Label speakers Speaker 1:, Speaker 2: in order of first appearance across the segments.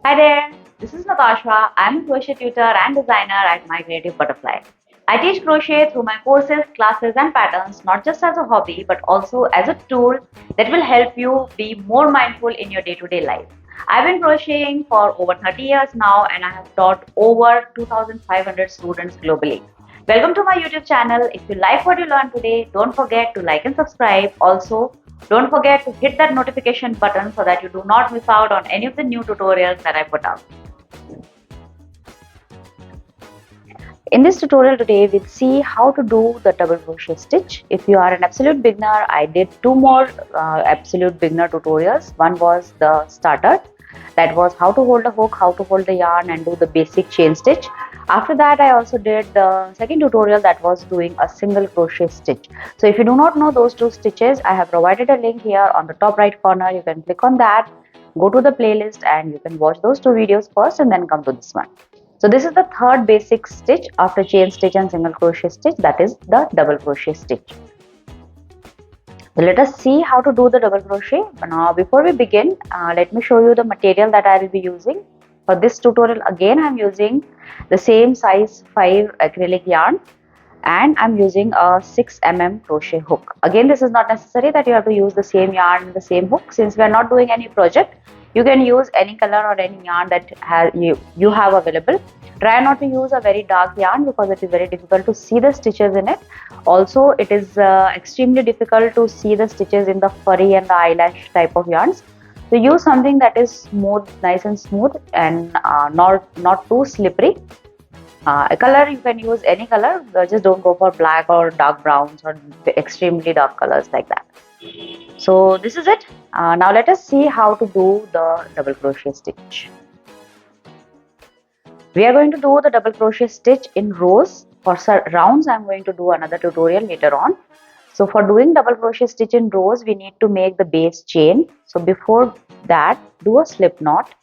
Speaker 1: Hi there, this is Natasha. I'm a crochet tutor and designer at My Creative Butterfly. I teach crochet through my courses, classes, and patterns not just as a hobby but also as a tool that will help you be more mindful in your day to day life. I've been crocheting for over 30 years now and I have taught over 2,500 students globally. Welcome to my YouTube channel. If you like what you learned today, don't forget to like and subscribe. Also, don't forget to hit that notification button so that you do not miss out on any of the new tutorials that I put out. In this tutorial today, we'll see how to do the double crochet stitch. If you are an absolute beginner, I did two more absolute beginner tutorials. One was the starter, that was how to hold the hook, how to hold the yarn and do the basic chain stitch. After that, I also did the second tutorial that was doing a single crochet stitch. So if you do not know those two stitches, I have provided a link here on the top right corner. You can click on that, go to the playlist and you can watch those two videos first and then come to this one. So this is the third basic stitch after chain stitch and single crochet stitch, that is the double crochet stitch. So let us see how to do the double crochet. Now before we begin, let me show you the material that I will be using. For this tutorial again I am using the same size 5 acrylic yarn and I'm using a 6 mm crochet hook. Again, this is not necessary that you have to use the same yarn and the same hook. Since we are not doing any project, you can use any color or any yarn that you have available. Try not to use a very dark yarn because it is very difficult to see the stitches in it. Also, it is extremely difficult to see the stitches in the furry and the eyelash type of yarns. So use something that is smooth, nice and smooth and not too slippery. A color, you can use any color, just don't go for black or dark browns or extremely dark colors like that. So this is it. Now let us see how to do the double crochet stitch. We are going to do the double crochet stitch in rows. For rounds, I am going to do another tutorial later on. So for doing double crochet stitch in rows, we need to make the base chain. So before that, do a slip knot.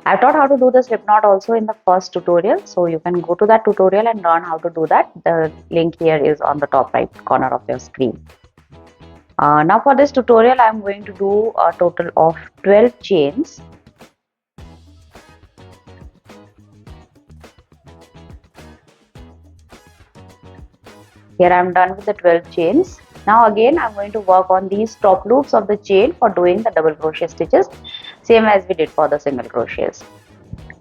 Speaker 1: I've taught how to do the slip knot also in the first tutorial, so you can go to that tutorial and learn how to do that. The link here is on the top right corner of your screen. Now for this tutorial, I'm going to do a total of 12 chains. Here I'm done with the 12 chains. Now again I'm going to work on these top loops of the chain for doing the double crochet stitches, same as we did for the single crochets.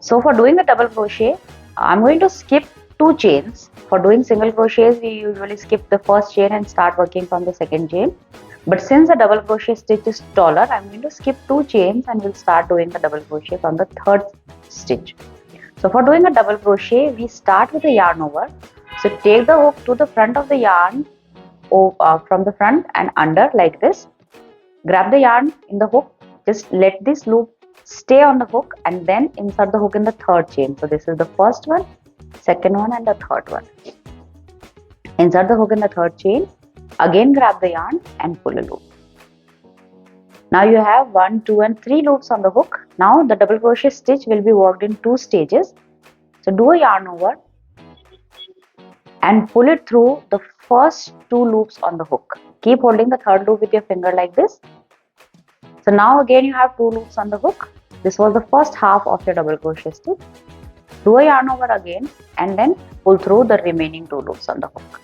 Speaker 1: So for doing the double crochet, I'm going to skip 2 chains. For doing single crochets, we usually skip the first chain and start working from the second chain. But since the double crochet stitch is taller, I'm going to skip 2 chains and we'll start doing the double crochet from the third stitch. So for doing a double crochet, we start with a yarn over. So take the hook to the front of the yarn, from the front and under like this. Grab the yarn in the hook, just let this loop stay on the hook and then insert the hook in the third chain. So this is the first one, second one and the third one. Insert the hook in the third chain, again grab the yarn and pull a loop. Now you have 1, 2 and 3 loops on the hook. Now the double crochet stitch will be worked in 2 stages. So do a yarn over and pull it through the first 2 loops on the hook. Keep holding the third loop with your finger like this. So now again you have 2 loops on the hook. This was the first half of your double crochet stitch. Do a yarn over again and then pull through the remaining 2 loops on the hook.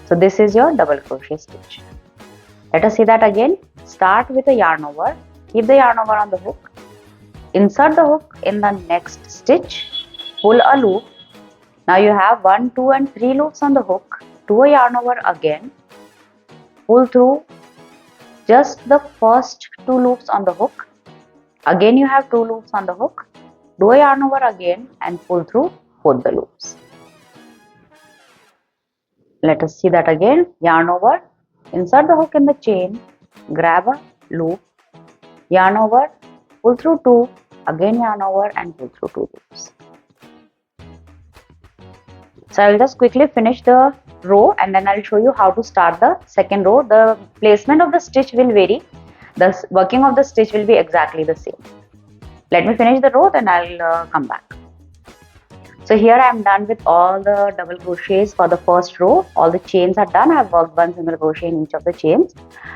Speaker 1: So this is your double crochet stitch. Let us see that again. Start with a yarn over. Keep the yarn over on the hook. Insert the hook in the next stitch. Pull a loop. Now you have 1, 2 and 3 loops on the hook. Do a yarn over again. Pull through just the first 2 loops on the hook. Again you have 2 loops on the hook. Do a yarn over again and pull through both the loops. Let us see that again. Yarn over, insert the hook in the chain, grab a loop, yarn over, pull through 2, again yarn over and pull through 2 loops. So I will just quickly finish the row and then I will show you how to start the second row. The placement of the stitch will vary. The working of the stitch will be exactly the same. Let me finish the row, then I will come back. So here I am done with all the double crochets for the first row. All the chains are done. I have worked one single crochet in each of the chains.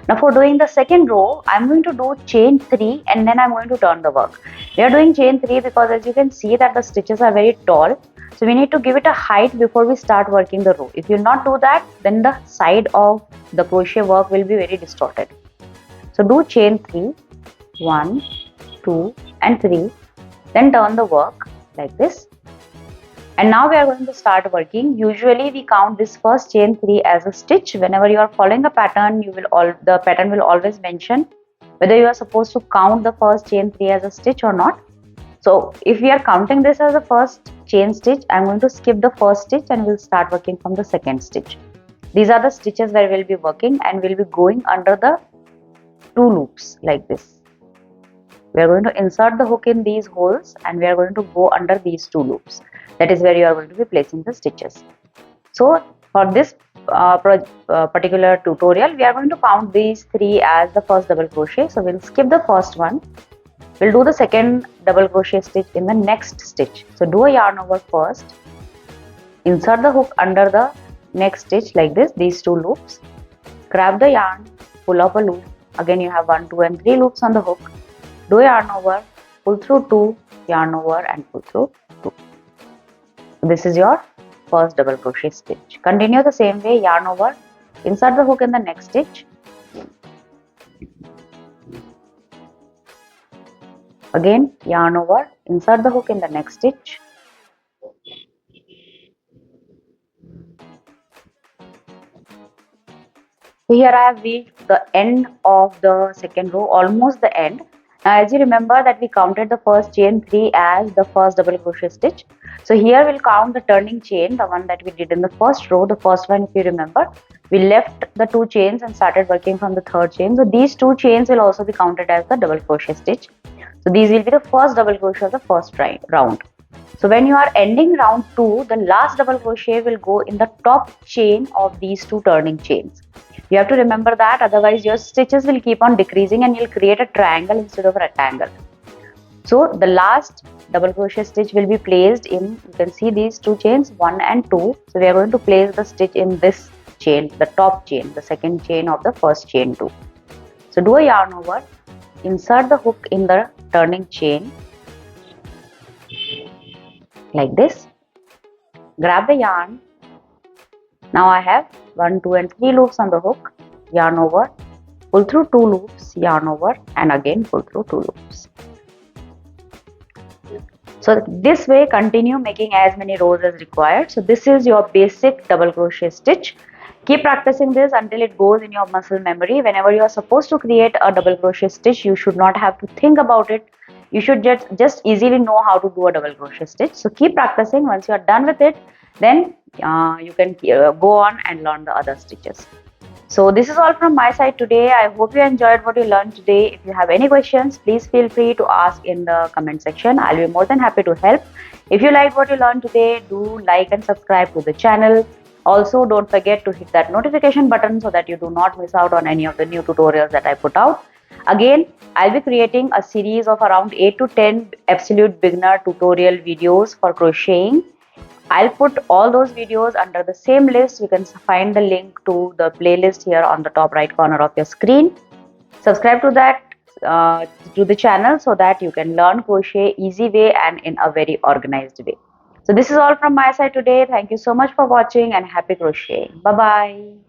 Speaker 1: Now for doing the second row, I am going to do chain 3 and then I am going to turn the work. We are doing chain 3 because as you can see that the stitches are very tall. So we need to give it a height before we start working the row. If you not do that, then the side of the crochet work will be very distorted. So do chain 3, 1, 2 and 3. Then turn the work like this. And now we are going to start working. Usually we count this first chain 3 as a stitch. Whenever you are following a pattern, the pattern will always mention whether you are supposed to count the first chain 3 as a stitch or not. So if we are counting this as the first chain stitch, I am going to skip the first stitch and we'll start working from the second stitch. These are the stitches where we'll be working and we'll be going under the 2 loops like this. We are going to insert the hook in these holes and we are going to go under these 2 loops. That is where you are going to be placing the stitches. So for this particular tutorial, we are going to count these 3 as the first double crochet. So we'll skip the first one. We'll do the second double crochet stitch in the next stitch. So do a yarn over first. Insert the hook under the next stitch like this, these 2 loops. Grab the yarn, pull up a loop. Again you have 1, 2 and 3 loops on the hook. Do a yarn over, pull through 2, yarn over and pull through 2. This is your first double crochet stitch. Continue the same way, yarn over, insert the hook in the next stitch. Again yarn over, insert the hook in the next stitch. So here I have reached the end of the second row, almost the end. Now as you remember that we counted the first chain 3 as the first double crochet stitch. So here we'll count the turning chain, the one that we did in the first row, the first one if you remember. We left the 2 chains and started working from the third chain. So these 2 chains will also be counted as the double crochet stitch. So these will be the first double crochet of the first round. So when you are ending round 2, the last double crochet will go in the top chain of these 2 turning chains. You have to remember that, otherwise your stitches will keep on decreasing and you'll create a triangle instead of a rectangle. So the last double crochet stitch will be placed in, you can see these 2 chains, 1 and 2. So we are going to place the stitch in this chain, the top chain, the second chain of the first chain 2. So do a yarn over, insert the hook in the turning chain like this. Grab the yarn. Now I have 1, 2 and 3 loops on the hook, yarn over, pull through 2 loops, yarn over and again pull through 2 loops. So this way continue making as many rows as required. So this is your basic double crochet stitch. Keep practicing this until it goes in your muscle memory. Whenever you are supposed to create a double crochet stitch, you should not have to think about it. You should just easily know how to do a double crochet stitch. So keep practicing. Once you are done with it, then you can go on and learn the other stitches. So this is all from my side today. I hope you enjoyed what you learned today. If you have any questions, please feel free to ask in the comment section. I'll be more than happy to help. If you liked what you learned today, do like and subscribe to the channel. Also, don't forget to hit that notification button so that you do not miss out on any of the new tutorials that I put out. Again, I'll be creating a series of around 8 to 10 absolute beginner tutorial videos for crocheting. I'll put all those videos under the same list. You can find the link to the playlist here on the top right corner of your screen. Subscribe to that to the channel so that you can learn crochet easy way and in a very organized way. So this is all from my side today. Thank you so much for watching and happy crocheting. Bye bye.